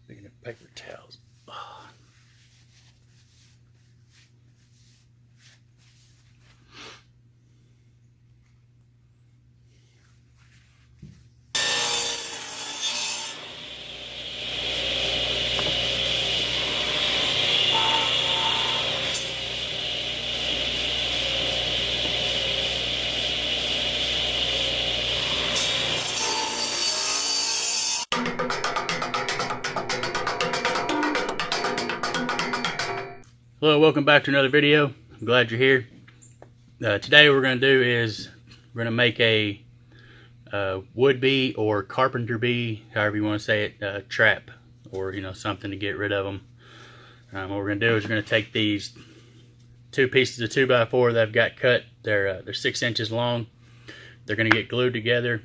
Speaking of paper towels. Oh. Hello, welcome back to another video. I'm glad you're here. Today what we're going to do is we're going to make a wood bee or carpenter bee, however you want to say it, trap, or something to get rid of them. What we're going to do is we're going to take these two pieces of 2x4 that I've got cut. They're 6 inches long. They're going to get glued together.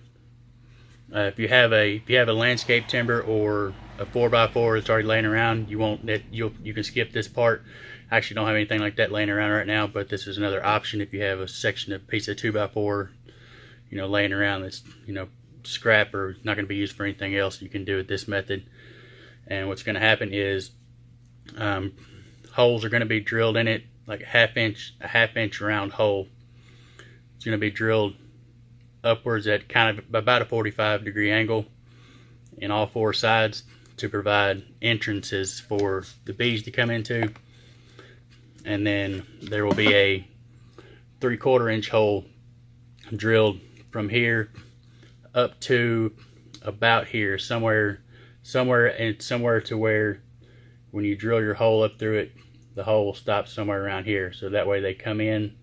If you have a landscape timber or a 4x4 that's already laying around, you can skip this part. I actually don't have anything like that laying around right now, but this is another option if you have a piece of 2x4 laying around that's scrap or not going to be used for anything else. You can do it this method. And what's going to happen is holes are going to be drilled in it, like a half inch round hole. It's going to be drilled upwards at kind of about a 45-degree angle in all four sides to provide entrances for the bees to come into. And then there will be a 3/4 inch hole drilled from here up to about here, somewhere to where when you drill your hole up through it, the hole will stop somewhere around here. So that way they'll come in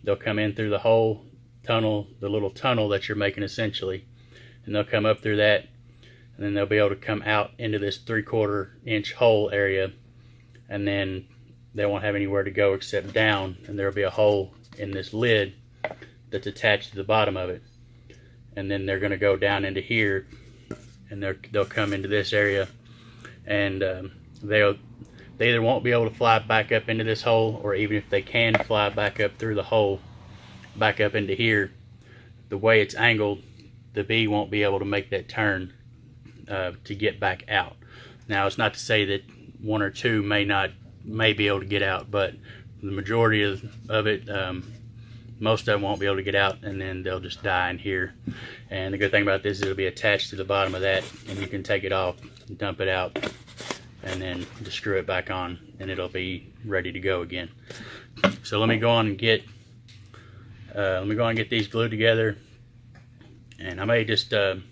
through the hole tunnel, the little tunnel that you're making essentially, and they'll come up through that, and then they'll be able to come out into this 3/4 inch hole area, and then they won't have anywhere to go except down, and there'll be a hole in this lid that's attached to the bottom of it. And then they're going to go down into here, and they'll come into this area, and they either won't be able to fly back up into this hole, or even if they can fly back up through the hole back up into here, the way it's angled, the bee won't be able to make that turn to get back out. Now, it's not to say that one or two may be able to get out, but the majority of it, most of them won't be able to get out, and then they'll just die in here. And the good thing about this is it'll be attached to the bottom of that, and you can take it off, dump it out, and then just screw it back on, and it'll be ready to go again. So let me go on and get these glued together, and I may just I'll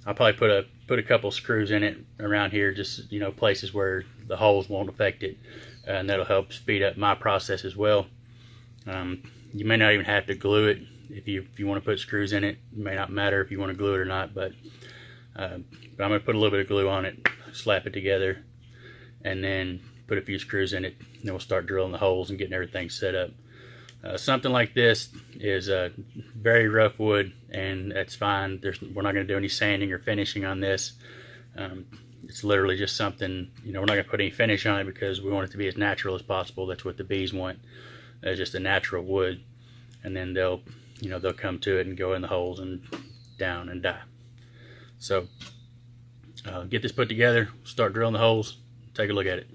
probably put a couple screws in it around here, just places where the holes won't affect it, and that'll help speed up my process as well. You may not even have to glue it. If you want to put screws in it, it may not matter if you want to glue it or not, but I'm going to put a little bit of glue on it, slap it together, and then put a few screws in it, and then we'll start drilling the holes and getting everything set up. Something like this is very rough wood, and that's fine. We're not going to do any sanding or finishing on this. It's literally just something, we're not going to put any finish on it because we want it to be as natural as possible. That's what the bees want. It's just a natural wood, and then they'll come to it and go in the holes and down and die. So get this put together, start drilling the holes, take a look at it.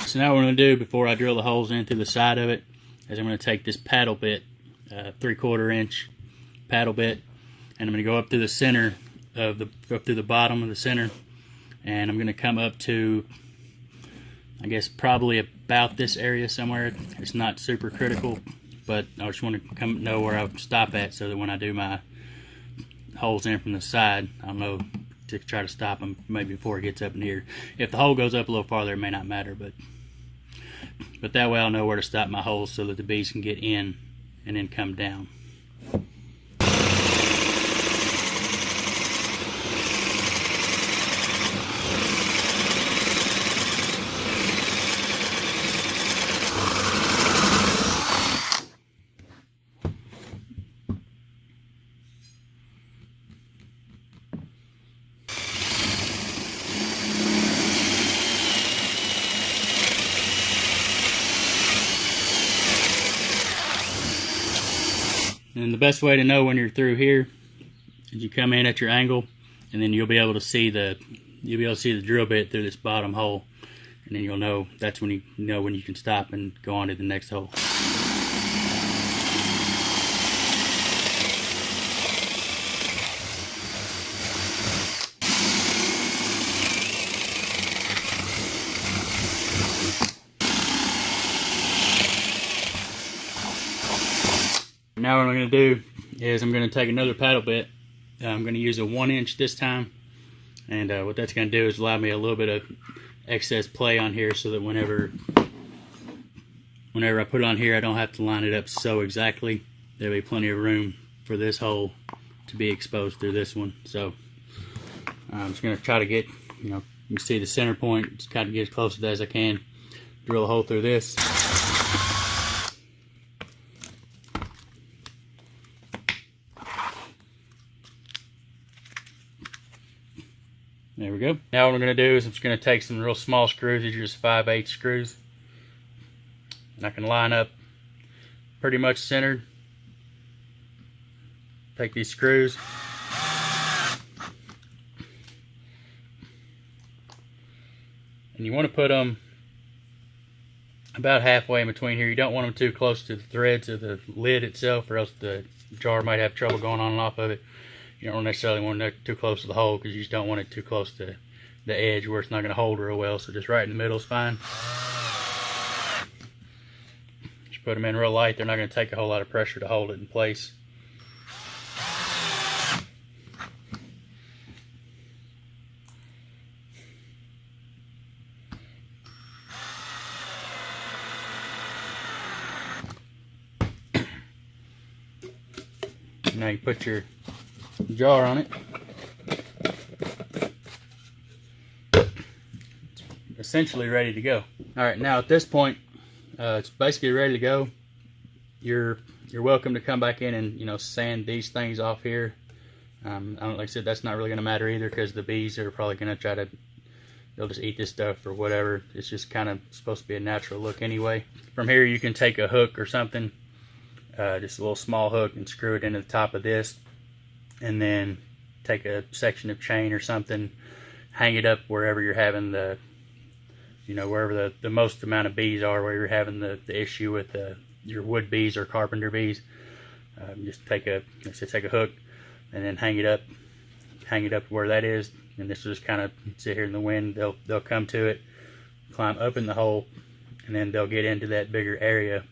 So now what I'm going to do before I drill the holes into the side of it is I'm going to take this paddle bit, 3/4 inch paddle bit, and I'm going to go up through the center of up through the bottom of the center, and I'm going to come up to, I guess, probably about this area somewhere. It's not super critical, but I just want to know where I stop at, so that when I do my holes in from the side, I'll know to try to stop them maybe before it gets up in here. If the hole goes up a little farther, it may not matter, but that way I'll know where to stop my holes so that the bees can get in and then come down. And the best way to know when you're through here is you come in at your angle, and then you'll be able to see the drill bit through this bottom hole, and then you'll know that's when you know when you can stop and go on to the next hole. Now what I'm going to do is I'm going to take another paddle bit. I'm going to use a 1-inch this time, and what that's going to do is allow me a little bit of excess play on here, so that whenever I put it on here, I don't have to line it up so exactly. There'll be plenty of room for this hole to be exposed through this one. So I'm just going to try to get, you can see the center point, just kind of get as close to that as I can. Drill a hole through this. There we go. Now what I'm going to do is I'm just going to take some real small screws. These are just 5/8 screws. And I can line up pretty much centered. Take these screws. And you want to put them about halfway in between here. You don't want them too close to the threads of the lid itself, or else the jar might have trouble going on and off of it. You don't necessarily want it too close to the hole, because you just don't want it too close to the edge where it's not going to hold real well. So just right in the middle is fine. Just put them in real light. They're not going to take a whole lot of pressure to hold it in place. Now you put your jar on it. It's essentially ready to go. Alright, now at this point, it's basically ready to go. You're welcome to come back in and sand these things off here. Like I said, that's not really going to matter either, because the bees are probably going to they'll just eat this stuff or whatever. It's just kind of supposed to be a natural look anyway. From here you can take a hook or something, just a little small hook, and screw it into the top of this, and then take a section of chain or something, hang it up wherever you're having the wherever the most amount of bees are, where you're having the issue with your wood bees or carpenter bees. Just take a hook and then hang it up where that is, and this will just kind of sit here in the wind. They'll come to it, climb up in the hole, and then they'll get into that bigger area,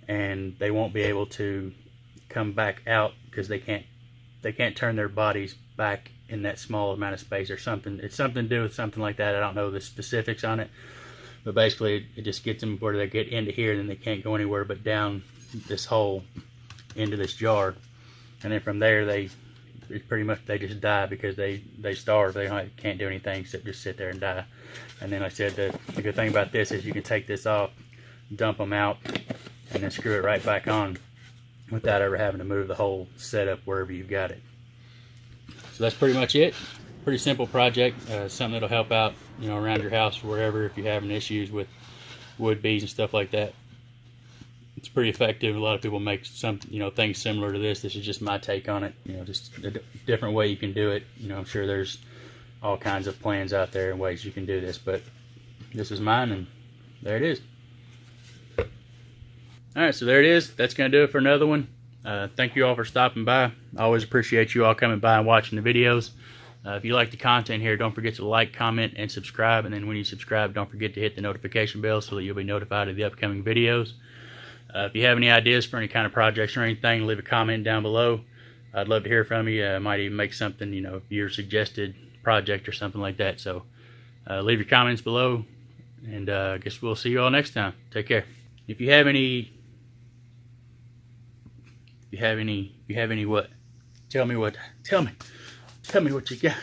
and they won't be able to come back out, because they can't turn their bodies back in that small amount of space or something. It's something to do with something like that. I don't know the specifics on it, but basically it just gets them where they get into here, and then they can't go anywhere but down this hole into this jar. And then from there they just die, because they starve. They can't do anything except just sit there and die. And then like I said, the good thing about this is you can take this off, dump them out, and then screw it right back on without ever having to move the whole setup wherever you've got it. So that's pretty much it. Pretty simple project. Something that'll help out, around your house or wherever, if you're having issues with wood bees and stuff like that. It's pretty effective. A lot of people make some, things similar to this. This is just my take on it. Just a different way you can do it. I'm sure there's all kinds of plans out there and ways you can do this, but this is mine, and there it is. Alright, so there it is. That's going to do it for another one. Thank you all for stopping by. I always appreciate you all coming by and watching the videos. If you like the content here, don't forget to like, comment, and subscribe. And then when you subscribe, don't forget to hit the notification bell so that you'll be notified of the upcoming videos. If you have any ideas for any kind of projects or anything, leave a comment down below. I'd love to hear from you. I might even make something, your suggested project or something like that. So leave your comments below, and I guess we'll see you all next time. Take care. If you have any what? Tell me what you got.